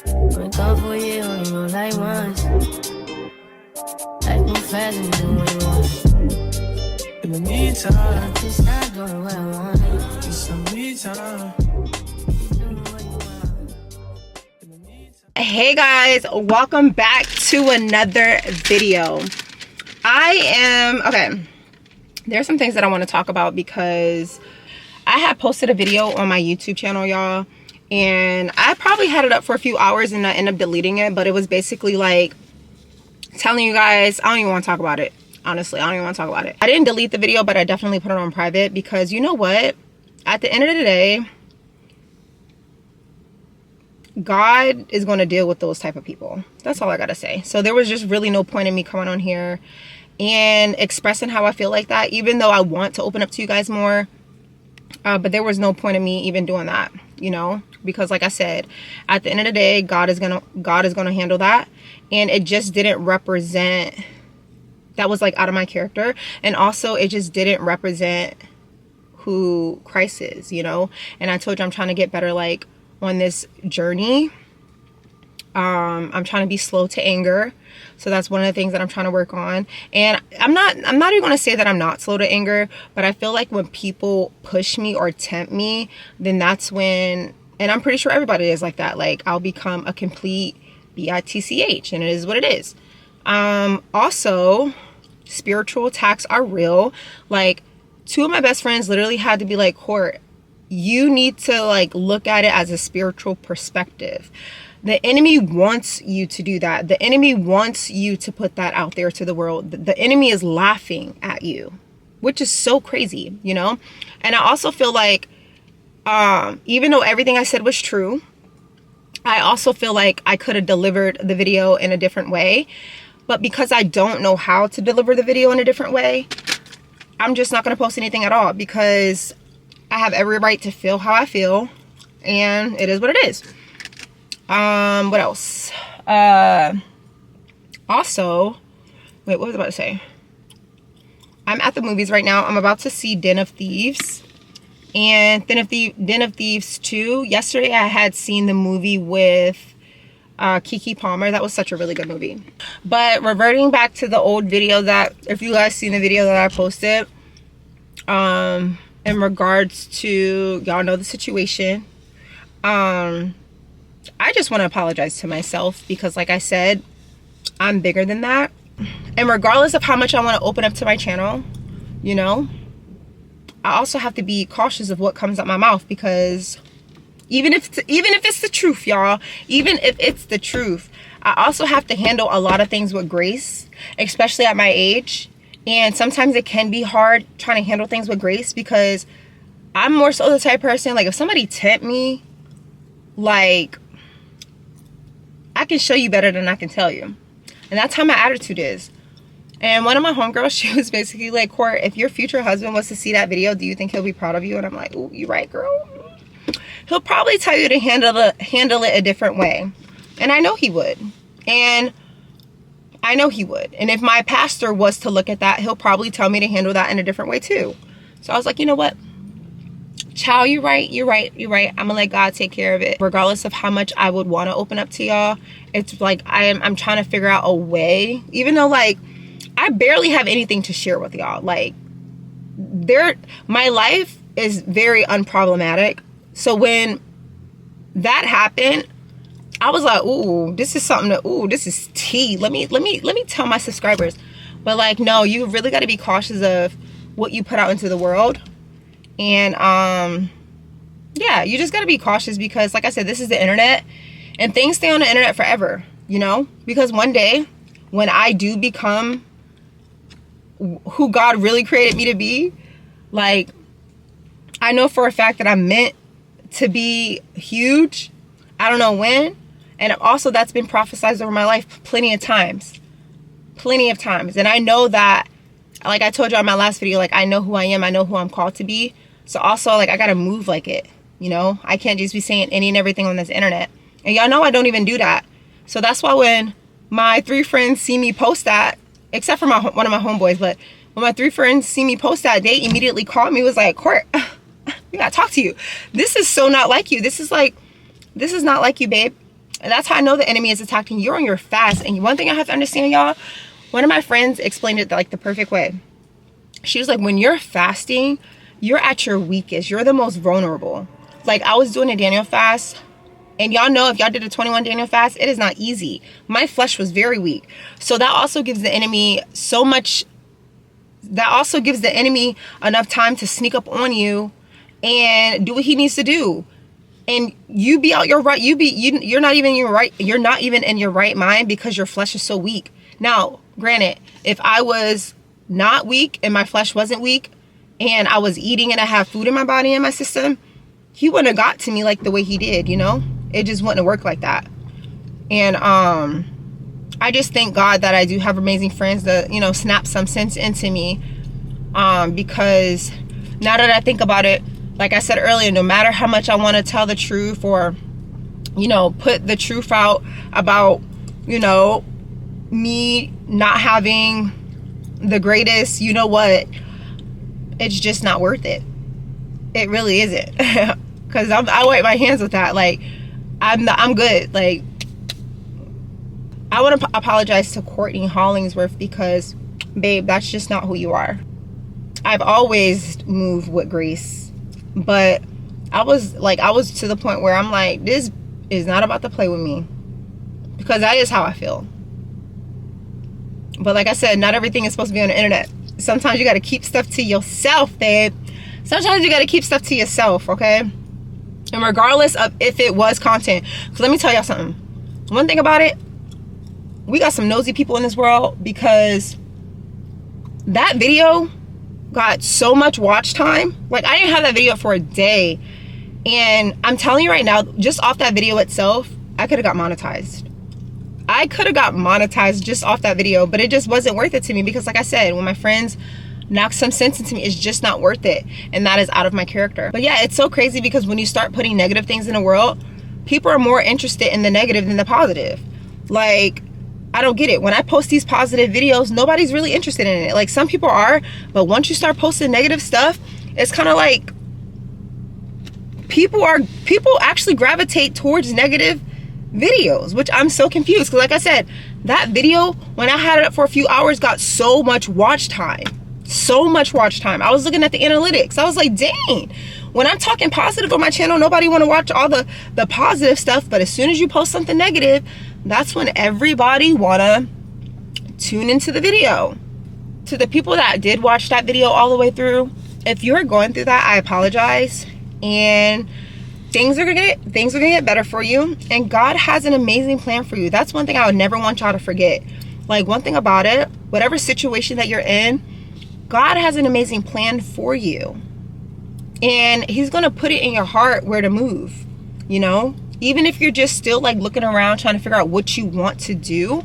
Went gone for a year, only know like once. Life move fast and you do what you want. In the meantime, I just not doing what I want. It's some me time. Hey guys, welcome back to another video. There's some things that I want to talk about because I had posted a video on my YouTube channel, y'all, and I probably had it up for a few hours and I ended up deleting it, but it was basically like telling you guys, I don't even want to talk about it. Honestly, I don't even want to talk about it. I didn't delete the video, but I definitely put it on private because you know what? At the end of the day, God is going to deal with those type of people. That's all I gotta say. So there was just really no point in me coming on here and expressing how I feel like that, even though I want to open up to you guys more. But there was no point in me even doing that, you know, because like I said, at the end of the day, God is gonna handle that. And it just didn't represent, that was like out of my character. And also it just didn't represent who Christ is, you know. And I told you I'm trying to get better, like, on this journey. I'm trying to be slow to anger, so that's one of the things that I'm trying to work on. And I'm not even going to say that I'm not slow to anger, but I feel like when people push me or tempt me, then that's when, and I'm pretty sure everybody is like that, like I'll become a complete bitch, and it is what it is. Also, spiritual attacks are real. Like, two of my best friends literally had to be like, Court, you need to like look at it as a spiritual perspective. The enemy wants you to do that. The enemy wants you to put that out there to the world. The enemy is laughing at you, which is so crazy, you know? And I also feel like, even though everything I said was true, I also feel like I could have delivered the video in a different way. But because I don't know how to deliver the video in a different way, I'm just not going to post anything at all, because I have every right to feel how I feel, and it is what it is. What else? Also, wait, what was I about to say? I'm at the movies right now. I'm about to see Den of Thieves and Den of Thieves 2. Yesterday, I had seen the movie with Keke Palmer. That was such a really good movie. But reverting back to the old video that, if you guys seen the video that I posted, in regards to, y'all know the situation, I just want to apologize to myself, because like I said, I'm bigger than that. And regardless of how much I want to open up to my channel, you know, I also have to be cautious of what comes out my mouth, because even if it's the truth, y'all, even if it's the truth, I also have to handle a lot of things with grace, especially at my age. And sometimes it can be hard trying to handle things with grace, because I'm more so the type of person, like, if somebody tempt me, like, I can show you better than I can tell you. And that's how my attitude is. And one of my homegirls, she was basically like, Court, if your future husband was to see that video, do you think he'll be proud of you? And I'm like, ooh, you right, girl. He'll probably tell you to handle it a different way. And I know he would. And I know he would. And if my pastor was to look at that, he'll probably tell me to handle that in a different way too. So I was like, you know what? Child, you're right. I'm gonna let God take care of it. Regardless of how much I would want to open up to y'all, it's like I'm trying to figure out a way, even though like I barely have anything to share with y'all. Like, my life is very unproblematic. So when that happened, I was like, ooh, this is something that, ooh, this is tea. Let me tell my subscribers. But like, no, you really got to be cautious of what you put out into the world. And yeah, you just got to be cautious, because like I said, this is the internet, and things stay on the internet forever, you know, because one day when I do become who God really created me to be, like, I know for a fact that I'm meant to be huge. I don't know when. And also, that's been prophesied over my life plenty of times. And I know that, like I told you on my last video, like, I know who I am. I know who I'm called to be. So also, like, I got to move like it, you know? I can't just be saying any and everything on this internet. And y'all know I don't even do that. So that's why when my 3 friends see me post that, except for one of my homeboys, but when my 3 friends see me post that, they immediately called me, was like, Court, we got to talk to you. This is so not like you. This is not like you, babe. And that's how I know the enemy is attacking. You're on your fast. And one thing I have to understand, y'all, one of my friends explained it like the perfect way. She was like, when you're fasting, you're at your weakest. You're the most vulnerable. Like, I was doing a Daniel fast, and y'all know if y'all did a 21 Daniel fast, it is not easy. My flesh was very weak. So that also gives the enemy so much, that also gives the enemy enough time to sneak up on you and do what he needs to do. And you be out your right, you're not even in your right mind because your flesh is so weak. Now, granted, if I was not weak and my flesh wasn't weak and I was eating and I have food in my body and my system, he wouldn't have got to me like the way he did, you know? It just wouldn't have worked like that. And I just thank God that I do have amazing friends that, you know, snap some sense into me. Because now that I think about it, like I said earlier, no matter how much I want to tell the truth or, you know, put the truth out about, you know, me not having the greatest, you know what, it's just not worth it. It really isn't. Because I wipe my hands with that. Like, I'm good. Like, I want to apologize to Courtney Hollingsworth because, babe, that's just not who you are. I've always moved with grace. But I was to the point where I'm like, this is not about to play with me. Because that is how I feel. But like I said, not everything is supposed to be on the internet. Sometimes you got to keep stuff to yourself, babe. Sometimes you got to keep stuff to yourself, okay? And regardless of if it was content. Because let me tell y'all something. One thing about it, we got some nosy people in this world, because that video got so much watch time. Like, I didn't have that video for a day, and I'm telling you right now, just off that video itself, I could have got monetized. I could have got monetized just off that video, but it just wasn't worth it to me, because like I said, when my friends knock some sense into me, it's just not worth it, and that is out of my character. But yeah, it's so crazy, because when you start putting negative things in the world, people are more interested in the negative than the positive. Like, I don't get it. When I post these positive videos, nobody's really interested in it. Like, some people are, but once you start posting negative stuff, it's kind of like people actually gravitate towards negative videos, which I'm so confused. Because like I said, that video, when I had it up for a few hours, got so much watch time. So much watch time. I was looking at the analytics. I was like, dang. When I'm talking positive on my channel, nobody want to watch all the positive stuff. But as soon as you post something negative, that's when everybody wanna tune into the video. To the people that did watch that video all the way through, if you're going through that, I apologize. And things are gonna get better for you. And God has an amazing plan for you. That's one thing I would never want y'all to forget. Like, one thing about it, whatever situation that you're in, God has an amazing plan for you. And he's gonna put it in your heart where to move, you know? Even if you're just still like looking around trying to figure out what you want to do,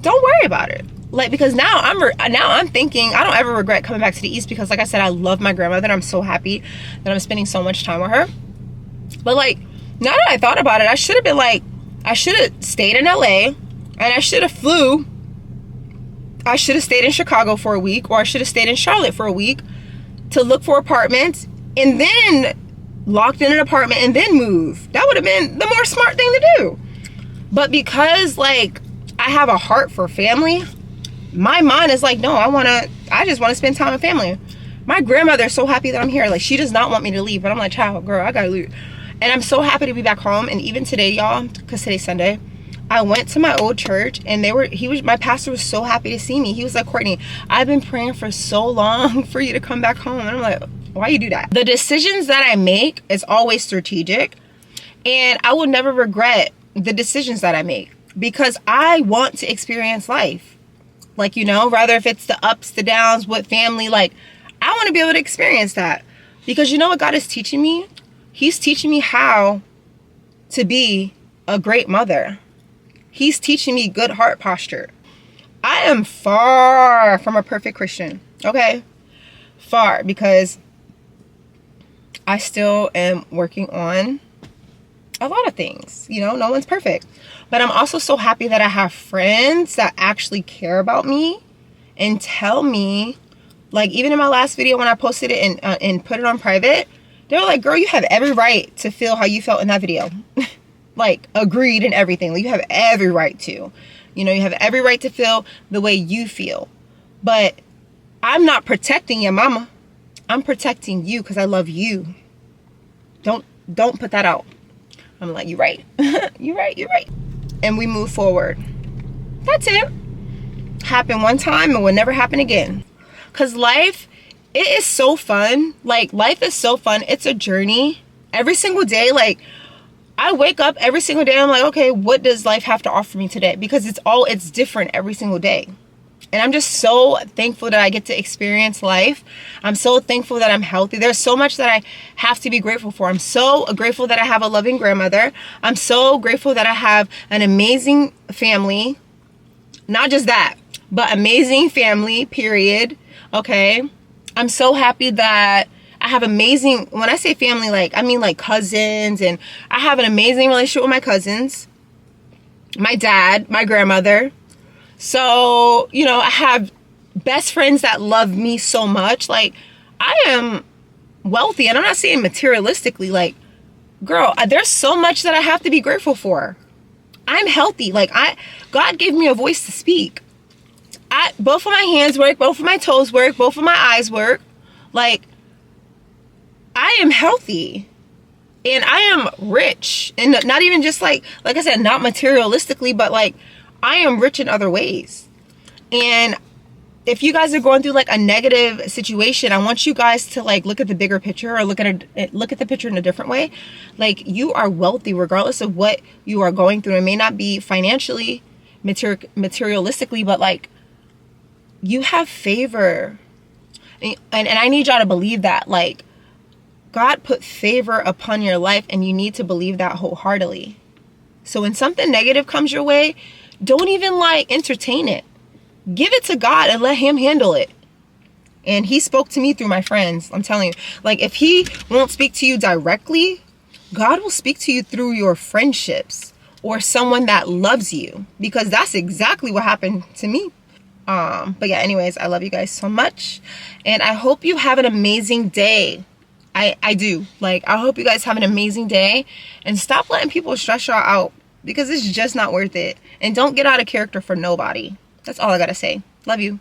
don't worry about it. Like, because now I'm thinking, I don't ever regret coming back to the East, because like I said, I love my grandmother and I'm so happy that I'm spending so much time with her. But like, now that I thought about it, I should have stayed in LA, and I should have stayed in Chicago for a week, or I should have stayed in Charlotte for a week to look for apartments, and then locked in an apartment and then move. That would have been the more smart thing to do. But because like I have a heart for family, my mind is like, no, I just want to spend time with family. My grandmother is so happy that I'm here. Like, she does not want me to leave, but I'm like, child, girl, I gotta leave. And I'm so happy to be back home. And even today, y'all, because today's Sunday, I went to my old church, and my pastor was so happy to see me. He was like, Courtney, I've been praying for so long for you to come back home. And I'm like, why you do that? The decisions that I make is always strategic, and I will never regret the decisions that I make, because I want to experience life. Like, you know, rather if it's the ups, the downs with family, like, I want to be able to experience that. Because you know what God is teaching me? He's teaching me how to be a great mother. He's teaching me good heart posture. I am far from a perfect Christian, okay? Far, because I still am working on a lot of things. You know, no one's perfect. But I'm also so happy that I have friends that actually care about me and tell me, like, even in my last video when I posted it and put it on private, they were like, girl, you have every right to feel how you felt in that video. like agreed and everything. Like, you have every right to, you know, you have every right to feel the way you feel. But I'm not protecting your mama. I'm protecting you because I love you. Don't put that out. I'm like, you're right. You're right. And we move forward. That's it. Happened one time and will never happen again. Because life, it is so fun. Like, life is so fun. It's a journey. Every single day, like, I wake up every single day. I'm like, okay, what does life have to offer me today? Because it's different every single day. And I'm just so thankful that I get to experience life. I'm so thankful that I'm healthy. There's so much that I have to be grateful for. I'm so grateful that I have a loving grandmother. I'm so grateful that I have an amazing family. Not just that, but amazing family, period. Okay. I'm so happy that I have amazing, when I say family, like, I mean like cousins, and I have an amazing relationship with my cousins, my dad, my grandmother. So, you know, I have best friends that love me so much. Like, I am wealthy, and I'm not saying materialistically. Like, girl, there's so much that I have to be grateful for. I'm healthy. Like, God gave me a voice to speak. Both of my hands work, both of my toes work, both of my eyes work. Like, I am healthy. And I am rich. And not even just like I said, not materialistically, but like, I am rich in other ways. And if you guys are going through like a negative situation, I want you guys to like look at the bigger picture, or look at the picture in a different way. Like, you are wealthy regardless of what you are going through. It may not be financially, materialistically, but like, you have favor. And I need y'all to believe that. Like, God put favor upon your life, and you need to believe that wholeheartedly. So when something negative comes your way, don't even like entertain it. Give it to God and let him handle it. And he spoke to me through my friends. I'm telling you, like, if he won't speak to you directly, God will speak to you through your friendships or someone that loves you, because that's exactly what happened to me. But yeah, anyways, I love you guys so much, and I hope you have an amazing day. I do. Like, I hope you guys have an amazing day, and stop letting people stress y'all out, because it's just not worth it. And don't get out of character for nobody. That's all I gotta say. Love you.